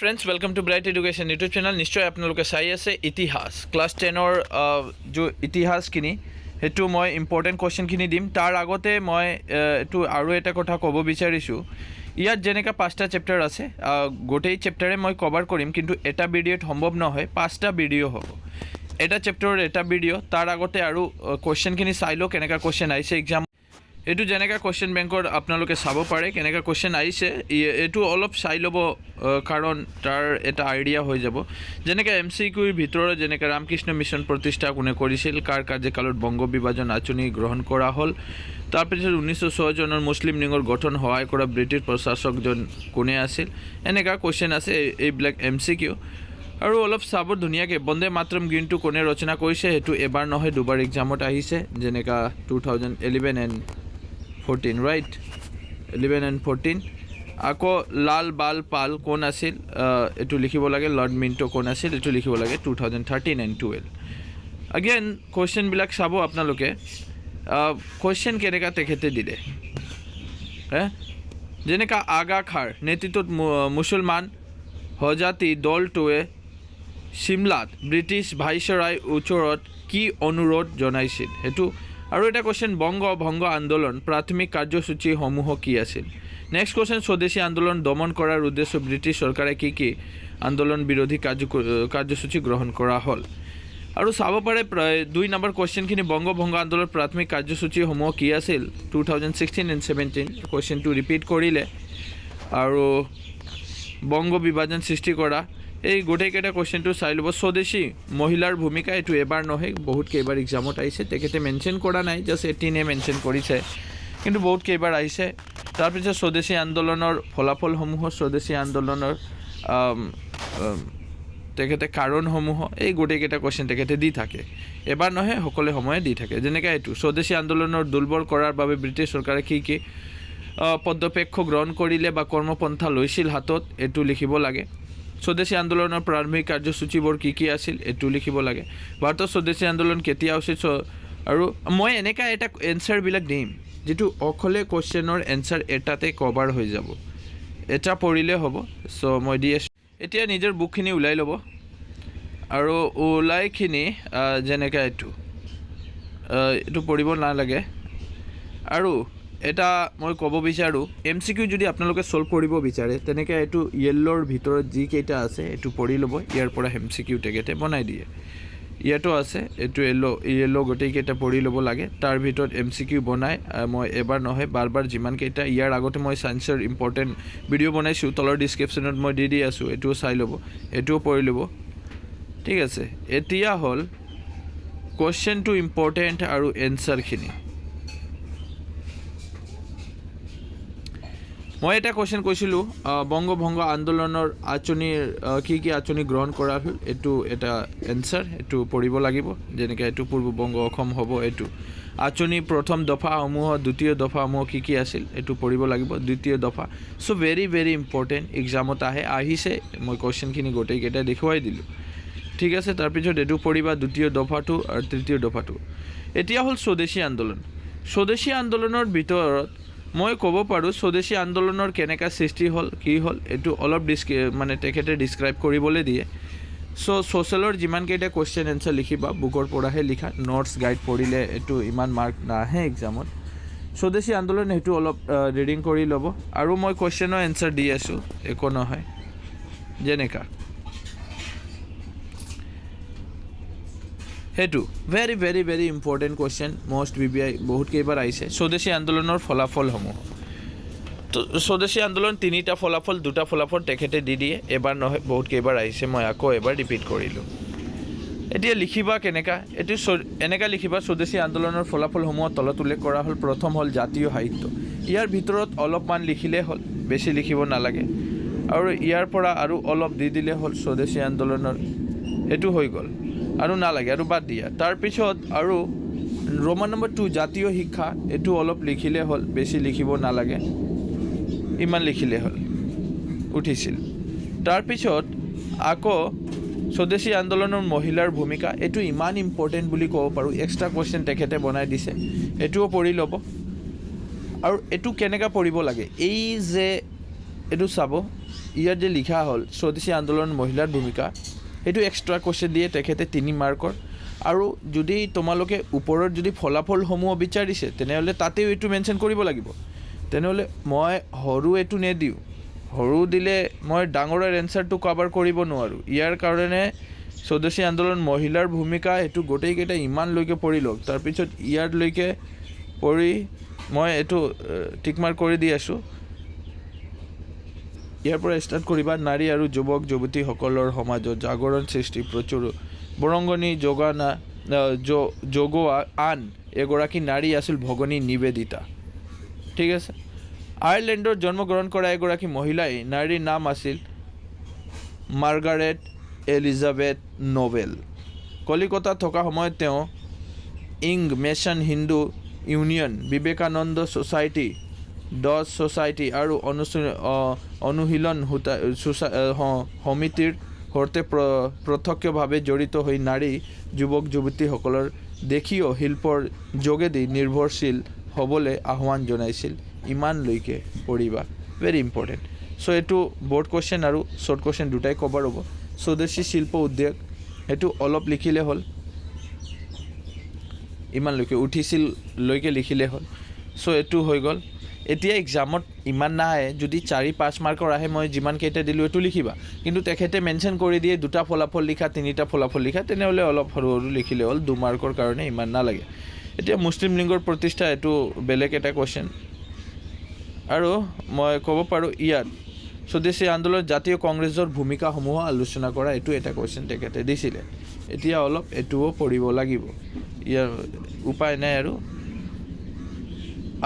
Friends welcome to bright education YouTube channel निश्चय आपलोके चाई आछे इतिहास क्लास 10 जो इतिहासखिनि हेतु मैं इम्पर्टेन्ट कुएश्चनखिनि दिम तार आगते मैं एटु आरो एटा कथा कब विचारिছোঁ ইয়াত যেনেকা 5টা চ্যাপ্টার আছে গোটেই চ্যাপ্টারে মই কভার কৰিম কিন্তু এটা ভিডিওত সম্ভৱ নহয় 5টা ভিডিও হ'ব এটা চ্যাপ্টাৰৰ এটা ভিডিও তাৰ আগতে আৰু কুৱেশ্যনখিনি চাই লো কেনেকা কুৱেশ্যন আইছে এক্সাম এটু যেনেকা কুৱেশ্যন বেংকৰ আপোনালোকে চাব পাৰে কেনেকা কুৱেশ্যন আইছে এটু অলপ চাই ল'ব কাৰণ তাৰ এটা আইডিয়া হৈ যাব যেনেকা এমসিকিউৰ ভিতৰত যেনেকা ৰামকৃষ্ণ মিছন প্ৰতিষ্ঠা কোনে কৰিছিল কাৰ কাৰ্যকালত বংগ বিভাজন আঁচনি গ্ৰহণ কৰা হ'ল তাৰপিছত 1906 চনৰ মুছলিম লীগৰ গঠন সহায় কৰা ব্ৰিটিছ প্ৰশাসকজন কোনে আছিল এনেকা কুৱেশ্যন আছে এইবিলাক এমসিকিউ আৰু অলপ চাব ধুনীয়াকৈ বন্দে মাতৰম গীতটো কোনে ৰচনা কৰিছে হেতু এবাৰ নহয় দুবাৰ এক্সামত আহিছে যেনেকা 2011 এণ্ড 14 right 11 and 14 আকৌ লাল বাল পাল কোন আছিল এটু লিখিব লাগে লর্ড মিন্টো কোন আছিল এটু লিখিব লাগে 2013 and 12 again question বিলাক চাব আপোনালোকে question কেনেকা তেখেতে দিলে যেনেকা আগা খাৰ নেতৃত্বত মুছলমান হজাতি দলটোৱে সিমলাত ব্ৰিটিছ ভাইসৰয় ওচৰত কি অনুৰোধ জনাইছিল হেতু আৰু এটা কোৱেশ্যন বংগ ভংগ আন্দোলন প্ৰাথমিক কাৰ্যসূচী সমূহ কি আছিল নেক্সট কোৱেশ্যন স্বদেশী আন্দোলন দমন কৰাৰ উদ্দেশ্য ব্ৰিটিছ চৰকাৰে কি আন্দোলন বিৰোধী কাৰ্যসূচী গ্ৰহণ কৰা হ'ল আৰু চাব পাৰে প্ৰায় 2 নম্বৰ কোৱেশ্যনখিনি বংগ ভংগ আন্দোলন প্ৰাথমিক কাৰ্যসূচী সমূহ কি আছিল 2016 and 17 কোৱেশ্যনটো ৰিপিট কৰিলে আৰু বংগ বিভাজন সৃষ্টি কৰা এই গোটেইকেইটা কুৱেশ্যনটো চাই ল'ব স্বদেশী মহিলাৰ ভূমিকা এইটো এবাৰ নহয় বহুত কেইবাৰ এক্সামত আহিছে তেখেতে মেনশ্যন কৰা নাই জাষ্ট 18 মেনশ্যন কৰিছে কিন্তু বহুত কেইবাৰ আহিছে তাৰপিছত স্বদেশী আন্দোলনৰ ফলাফলসমূহ স্বদেশী আন্দোলনৰ তেখেতে কাৰণসমূহ এই গোটেইকেইটা কুৱেশ্যন তেখেতে দি থাকে এবাৰ নহয় সকলো সময়ে দি থাকে যেনেকৈ এইটো স্বদেশী আন্দোলনৰ দুৰ্বল কৰাৰ বাবে ব্ৰিটিছ চৰকাৰে কি পদক্ষেপ গ্ৰহণ কৰিলে বা কৰ্মপন্থা লৈছিল হাতত এইটো লিখিব লাগে স্বদেশী আন্দোলনৰ প্ৰাৰম্ভিক কাৰ্যসূচীবোৰ কি আছিল এটু লিখিব লাগে ভাৰতৰ স্বদেশী আন্দোলন কেতিয়া হৈছিল আৰু মই এনেকা এটা এনসাৰবিলাক দিম যেটো অকলে কোৱেশ্যনৰ এনসাৰ এটাতে কভাৰ হৈ যাব এটা পঢ়িলে হ'ব সো মই দি আছোঁ এতিয়া নিজৰ বুকখিনি উলাই ল'ব আৰু উলাইখিনি যেনেকা এইটো পঢ়িব নালাগে আৰু এটা মই ক'ব বিচাৰোঁ এমসিকিউ যদি আপোনালোকে সলভ কৰিব বিচাৰে তেনেকৈ এইটো ইয়েল্লোৰ ভিতৰত যি কেইটা আছে এইটো পঢ়ি ল'ব ইয়াৰ পৰা এমসিকিউ তেখেতে বনাই দিয়ে ইয়াতো আছে এইটো ইয়েল্লো গোটেইকেইটা পঢ়ি ল'ব লাগে তাৰ ভিতৰত এমসিকিউ বনাই মই এবাৰ নহয় বাৰবাৰ যিমান কেইটা ইয়াৰ আগতে মই সায়েন্সৰ ইম্পৰ্টেণ্ট ভিডিঅ' বনাইছোঁ তলৰ ডিছক্ৰিপশ্যনত মই দি আছোঁ এইটোও চাই ল'ব এইটোও পঢ়ি ল'ব ঠিক আছে এতিয়া হ'ল কুৱেশ্যনটো ইম্পৰ্টেণ্ট আৰু এনসাৰখিনি মই এটা কুৱেশ্যন কৈছিলোঁ বংগ ভংগ আন্দোলনৰ আঁচনিৰ কি আঁচনি গ্ৰহণ কৰা হ'ল এইটো এটা এনসাৰ এইটো পঢ়িব লাগিব যেনেকৈ এইটো পূৰ্ব বংগ অসম হ'ব এইটো আঁচনি প্ৰথম দফাসমূহ দ্বিতীয় দফাসমূহ কি আছিল এইটো পঢ়িব লাগিব দ্বিতীয় দফা সো ভেৰি ভেৰি ইম্পৰ্টেণ্ট এক্সামত আহিছে মই কুৱেশ্যনখিনি গোটেইকেইটা দেখুৱাই দিলোঁ ঠিক আছে তাৰপিছত এইটো পঢ়িবা দ্বিতীয় দফাটো আৰু তৃতীয় দফাটো এতিয়া হ'ল স্বদেশী আন্দোলন স্বদেশী আন্দোলনৰ ভিতৰত মই ক'ব পাৰোঁ স্বদেশী আন্দোলনৰ কেনেকা সৃষ্টি হ'ল কি হ'ল এইটো অলপ মানে তেখেতে ডিছক্ৰাইব কৰিবলৈ দিয়ে সো সোশ্যালৰ যিমান কেইটা কুৱেশ্যন এনসাৰ লিখিবা বুকৰ পৰাহে লিখা নোটছ গাইড পঢ়িলে এইটো ইমান মাৰ্ক নাহে এক্সামত স্বদেশী আন্দোলন সেইটো অলপ ৰিডিং কৰি ল'ব আৰু মই কুৱেশ্যনৰ এনসাৰ দি আছোঁ একো নহয় যেনেকা সেইটো very very very important question most BBI বহুত কেইবাৰ আহিছে স্বদেশী আন্দোলনৰ ফলাফলসমূহ তো স্বদেশী আন্দোলন 3টা ফলাফল 2টা ফলাফল তেখেতে দি দিয়ে এবাৰ নহয় বহুত কেইবাৰ আহিছে মই আকৌ এবাৰ ৰিপিট কৰিলোঁ এতিয়া লিখিবা কেনেকা এইটো এনেকা লিখিবা স্বদেশী আন্দোলনৰ ফলাফলসমূহ তলত উল্লেখ কৰা হ'ল প্ৰথম হ'ল জাতীয় সাহিত্য ইয়াৰ ভিতৰত অলপমান লিখিলে হ'ল বেছি লিখিব নালাগে আৰু ইয়াৰ পৰা আৰু অলপ দি দিলে হ'ল স্বদেশী আন্দোলনৰ এইটো হৈ গ'ল আৰু নালাগে আৰু বাদ দিয়া তাৰপিছত আৰু ৰোমান নম্বৰ 2 জাতীয় শিক্ষা এইটো অলপ লিখিলে হ'ল বেছি লিখিব নালাগে ইমান লিখিলে হ'ল উঠিছিল তাৰপিছত আকৌ স্বদেশী আন্দোলনৰ মহিলাৰ ভূমিকা এইটো ইমান ইম্পৰ্টেণ্ট বুলি ক'ব পাৰোঁ এক্সট্ৰা কুৱেশ্যন তেখেতে বনাই দিছে এইটোও পঢ়ি ল'ব আৰু এইটো কেনেকৈ পঢ়িব লাগে এই যে এইটো চাব ইয়াত যে লিখা হ'ল স্বদেশী আন্দোলন মহিলাৰ ভূমিকা, সেইটো এক্সট্ৰা কুৱেশ্যন দিয়ে তেখেতে 3 মাৰ্কৰ। আৰু যদি তোমালোকে ওপৰত যদি ফলাফলসমূহ বিচাৰিছে তেনেহ'লে তাতেও এইটো মেনশ্যন কৰিব লাগিব। তেনেহ'লে মই সৰু এইটো নিদিওঁ, সৰু দিলে মই ডাঙৰৰ এনচাৰটো কভাৰ কৰিব নোৱাৰোঁ। ইয়াৰ কাৰণে স্বদেশী আন্দোলন মহিলাৰ ভূমিকা এইটো গোটেইকেইটা ইমানলৈকে পঢ়ি লওক। তাৰপিছত ইয়াৰলৈকে পঢ়ি মই এইটো টিক মাৰ্ক কৰি দি আছোঁ। ইয়াৰ পৰা ষ্টাৰ্ট কৰিবা। নাৰী আৰু যুৱক যুৱতীসকলৰ সমাজত জাগৰণ সৃষ্টি প্ৰচুৰ বৰঙণি যোগোৱা আন এগৰাকী নাৰী আছিল ভগিনী নিবেদিতা। ঠিক আছে। আয়াৰলেণ্ডত জন্মগ্ৰহণ কৰা এগৰাকী মহিলাই, নাৰীৰ নাম আছিল মাৰ্গাৰেট এলিজাবেথ নোবেল। কলিকতাত থকা সময়ত তেওঁ মেছন হিন্দু ইউনিয়ন, বিবেকানন্দ ছ'চাইটি, ডজ ছ'চাইটি আৰু অনুশীলন সমিতিৰ সৈতে প্ৰত্যক্ষভাৱে জড়িত হৈ নাৰী যুৱক যুৱতীসকলৰ দেশীয় শিল্পৰ যোগেদি নিৰ্ভৰশীল হ'বলৈ আহ্বান জনাইছিল। ইমানলৈকে পঢ়িবা, ভেৰি ইম্পৰ্টেণ্ট। চ' এইটো বৰ্ড কুৱেশ্যন আৰু শ্বৰ্ট কুৱেশ্যন দুটাই কভাৰ হ'ব। স্বদেশী শিল্প উদ্যোগ সেইটো অলপ লিখিলে হ'ল, ইমানলৈকে উঠিছিল লৈকে লিখিলে হ'ল। চ' এইটো হৈ গ'ল। এতিয়া এক্সামত ইমান নাহে, যদি 4-5 মাৰ্কৰ আহে মই যিমানকেইটা দিলোঁ এইটো লিখিবা। কিন্তু তেখেতে মেনশ্যন কৰি দিয়ে 2টা ফলাফল লিখা, 3টা ফলাফল লিখা, তেনেহ'লে অলপ সৰু সৰু লিখিলে হ'ল, 2 মাৰ্কৰ কাৰণে ইমান নালাগে। এতিয়া মুছলিম লীগৰ প্ৰতিষ্ঠা, এইটো বেলেগ এটা কুৱেশ্যন। আৰু মই ক'ব পাৰোঁ ইয়াত স্বদেশী আন্দোলনত জাতীয় কংগ্ৰেছৰ ভূমিকাসমূহ আলোচনা কৰা, এইটো এটা কুৱেশ্যন তেখেতে দিছিলে। এতিয়া অলপ এইটোও পঢ়িব লাগিব, ইয়াৰ উপায় নাই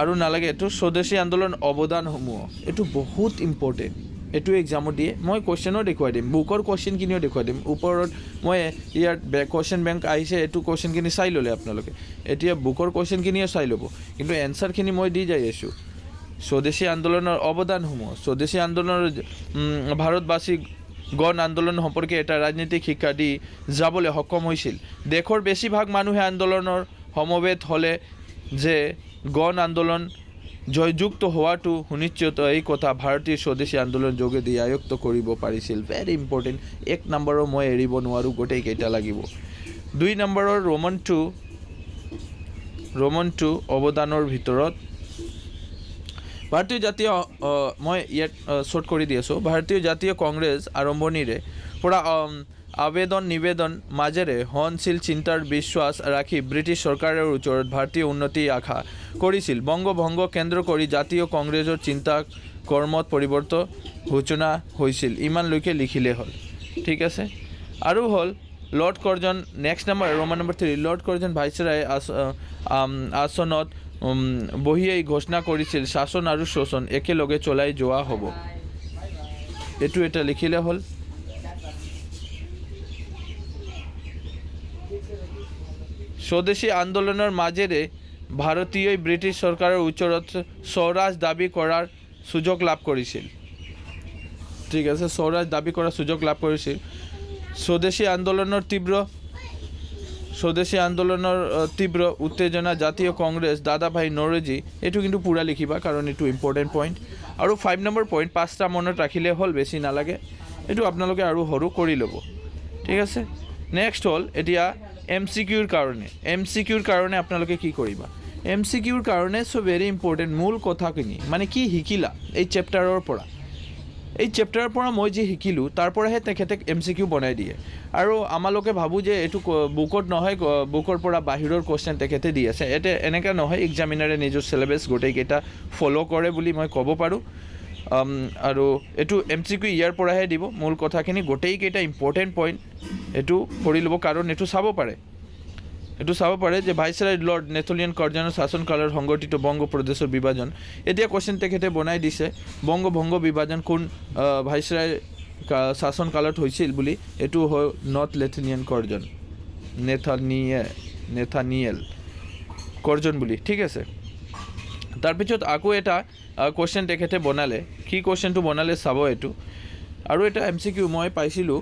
আৰু নালাগে। এইটো স্বদেশী আন্দোলন অৱদানসমূহ, এইটো বহুত ইম্পৰ্টেণ্ট। এইটো এক্সামত দিয়ে, মই কুৱেশ্যনো দেখুৱাই দিম, বুকৰ কুৱেশ্যনখিনিও দেখুৱাই দিম। ওপৰত মই ইয়াত কুৱেশ্যন বেংক আহিছে, এইটো কুৱেশ্যনখিনি চাই ল'লে আপোনালোকে। এতিয়া বুকৰ কুৱেশ্যনখিনিও চাই ল'ব, কিন্তু এনচাৰখিনি মই দি যাই আছোঁ। স্বদেশী আন্দোলনৰ অৱদানসমূহ, স্বদেশী আন্দোলনৰ ভাৰতবাসী গণ আন্দোলন সম্পৰ্কে এটা ৰাজনৈতিক শিক্ষা দি যাবলৈ সক্ষম হৈছিল। দেশৰ বেছিভাগ মানুহে আন্দোলনৰ সমবেত হ'লে যে গণ আন্দোলন জয়যুক্ত হোৱাটো সুনিশ্চিত, এই কথা ভাৰতীয় স্বদেশী আন্দোলন যোগেদি আয়ত্ত কৰিব পাৰিছিল। Very important. 1 নম্বৰৰ মই এৰিব নোৱাৰোঁ, গোটেইকেইটা লাগিব। 2 নম্বৰৰ ৰোমন 2 অৱদানৰ ভিতৰত ভাৰতীয় জাতীয়, মই ইয়াত শ্বৰ্ট কৰি দি আছোঁ। ভাৰতীয় জাতীয় কংগ্ৰেছ আৰম্ভণিৰে পৰা নিবেদন মাজেৰে সহনশীল চিন্তাৰ বিশ্বাস ৰাখি ব্ৰিটিছ চৰকাৰৰ ওচৰত ভাৰতীয় উন্নতি আশা কৰিছিল। বংগভংগ কেন্দ্ৰ কৰি জাতীয় কংগ্ৰেছৰ চিন্তা কৰ্মত পৰিৱৰ্তন সূচনা হৈছিল। ইমানলৈকে লিখিলে হ'ল। ঠিক আছে। আৰু হ'ল Lord Curzon, next number Roman number 3, Lord Curzon viceroy আসনত বহিয়েই ঘোষণা কৰিছিল শাসন আৰু শোষণ একেলগে চলাই যোৱা হ'ব। এইটো এটা লিখিলে হ'ল। স্বদেশী আন্দোলনৰ মাজেৰে ভাৰতীয়ই ব্ৰিটিছ চৰকাৰৰ ওচৰত স্বৰাজ দাবী কৰাৰ সুযোগ লাভ কৰিছিল। ঠিক আছে, স্বৰাজ দাবী কৰাৰ সুযোগ লাভ কৰিছিল। স্বদেশী আন্দোলনৰ তীব্ৰ উত্তেজনা জাতীয় কংগ্ৰেছ দাদাভাই নৌৰোজী, এইটো কিন্তু পূৰা লিখিবা কাৰণ এইটো ইম্পৰ্টেণ্ট পইণ্ট। আৰু 5 নম্বৰ পইণ্ট 5টা মনত ৰাখিলে হ'ল, বেছি নালাগে। এইটো আপোনালোকে আৰু সৰু কৰি ল'ব। ঠিক আছে। নেক্সট হ'ল এতিয়া MCQৰ কাৰণে আপোনালোকে কি কৰিবা। MCQৰ কাৰণে চ' ভেৰি ইম্পৰ্টেণ্ট মূল কথাখিনি, মানে কি শিকিলা এই চেপ্টাৰৰ পৰা। এই চেপ্টাৰৰ পৰা মই যি শিকিলোঁ তাৰ পৰাহে তেখেতে MCQ বনাই দিয়ে। আৰু আমালোকে ভাবোঁ যে এইটো বুকত নহয়, বুকৰ পৰা বাহিৰৰ কুৱেশ্যন তেখেতে দি আছে। এনেকৈ নহয়, এক্সামিনাৰে নিজৰ চিলেবাছ গোটেইকেইটা ফ'ল' কৰে বুলি মই ক'ব পাৰোঁ। আৰু এইটো MCQ ইয়াৰ পৰাহে দিব। মূল কথাখিনি গোটেইকেইটা ইম্পৰ্টেণ্ট পইণ্ট এইটো পঢ়ি ল'ব, কাৰণ এইটো চাব পাৰে যে ভাইচৰায় লৰ্ড নেপোলিয়ন কাৰ্জনৰ শাসনকালৰ সংগঠিত বংগ প্ৰদেশৰ বিভাজন। এতিয়া কুৱেশ্যন তেখেতে বনাই দিছে বংগভংগ বিভাজন কোন ভাইচৰায় শাসনকালত হৈছিল বুলি। এইটো হয় নৰ্থ লেথনিয়ান কাৰ্জন, নেথানিয়েল কাৰ্জন বুলি। ঠিক আছে। তাৰপিছত আকৌ এটা কুৱেশ্যন তেখেতে বনালে, কি কুৱেশ্যনটো বনালে চাব এইটো। আৰু এটা MCQ মই পাইছিলোঁ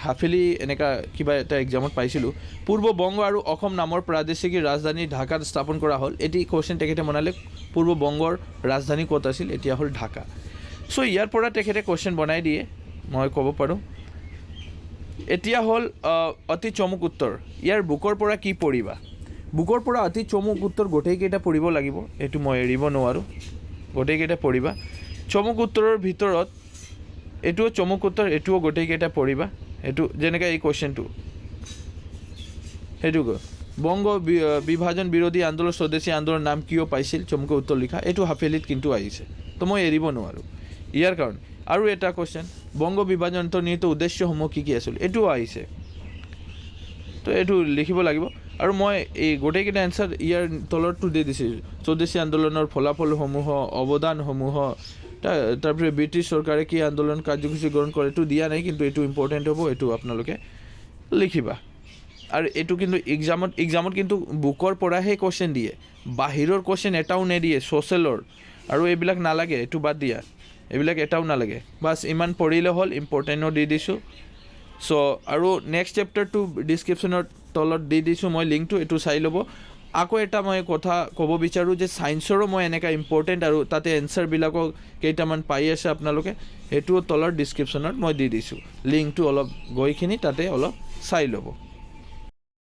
হাফেলি এনেকুৱা কিবা এটা এক্সামত পাইছিলোঁ। পূৰ্ব বংগ আৰু অসম নামৰ প্ৰাদেশিক ৰাজধানী ঢাকাত স্থাপন কৰা হ'ল। এটি কুৱেশ্যন তেখেতে বনালে, পূৰ্ব বংগৰ ৰাজধানী ক'ত আছিল, এতিয়া হ'ল ঢাকা। চ' ইয়াৰ পৰা তেখেতে কুৱেশ্যন বনাই দিয়ে মই ক'ব পাৰোঁ এতিয়া হ'ল অতি চমুক উত্তৰ ইয়াৰ বুকৰ পৰা কি পঢ়িবা বুকৰ পৰা অতি চমুক উত্তৰ গোটেইকেইটা পঢ়িব লাগিব এইটো মই এৰিব নোৱাৰোঁ গোটেইকেইটা পঢ়িবা চমুক উত্তৰৰ ভিতৰত এইটোও চমুক উত্তৰ এইটোও গোটেইকেইটা পঢ়িবা এইটো যেনেকৈ এই কুৱেশ্যনটো সেইটো বংগ বিভাজন বিৰোধী আন্দোলন স্বদেশী আন্দোলনৰ নাম কিয় পাইছিল চমুকৈ উত্তৰ লিখা এইটো হাফেলিত কিন্তু আহিছে তো মই এৰিব নোৱাৰোঁ ইয়াৰ কাৰণে আৰু এটা কুৱেশ্যন বংগ বিভাজন অন্তৰ্নিহিত উদ্দেশ্যসমূহ কি আছিল এইটোও আহিছে তো এইটো লিখিব লাগিব আৰু মই এই গোটেইকেইটা এনচাৰ ইয়াৰ তলৰটো দি দিছোঁ স্বদেশী আন্দোলনৰ ফলাফলসমূহ অৱদানসমূহ তাৰপিছত ব্ৰিটিছ চৰকাৰে কি আন্দোলন কাৰ্যসূচী গ্ৰহণ কৰে এইটো দিয়া নাই কিন্তু এইটো ইম্পৰ্টেণ্ট হ'ব এইটো আপোনালোকে লিখিবা আৰু এইটো কিন্তু এক্সামত কিন্তু বুকৰ পৰাহে কুৱেশ্যন দিয়ে বাহিৰৰ কুৱেশ্যন এটাও নিদিয়ে ছ'চিয়েলৰ আৰু এইবিলাক নালাগে এইটো বাদ দিয়া এইবিলাক এটাও নালাগে বাছ ইমান পঢ়িলে হ'ল ইম্পৰ্টেণ্টো দি দিছোঁ চ' আৰু নেক্সট চেপ্টাৰটো ডিছক্ৰিপশ্যনৰ তলত দি দিছোঁ মই লিংকটো এইটো চাই ল'ব আকৌ এটা মই কথা ক'ব বিচাৰোঁ যে ছায়েন্সৰো মই এনেকুৱা ইম্পৰ্টেণ্ট আৰু তাতে এনচাৰবিলাকো কেইটামান পাই আছে আপোনালোকে সেইটোও তলৰ ডিছক্ৰিপশ্যনত মই দি দিছোঁ লিংকটো অলপ গৈখিনি তাতে অলপ চাই ল'ব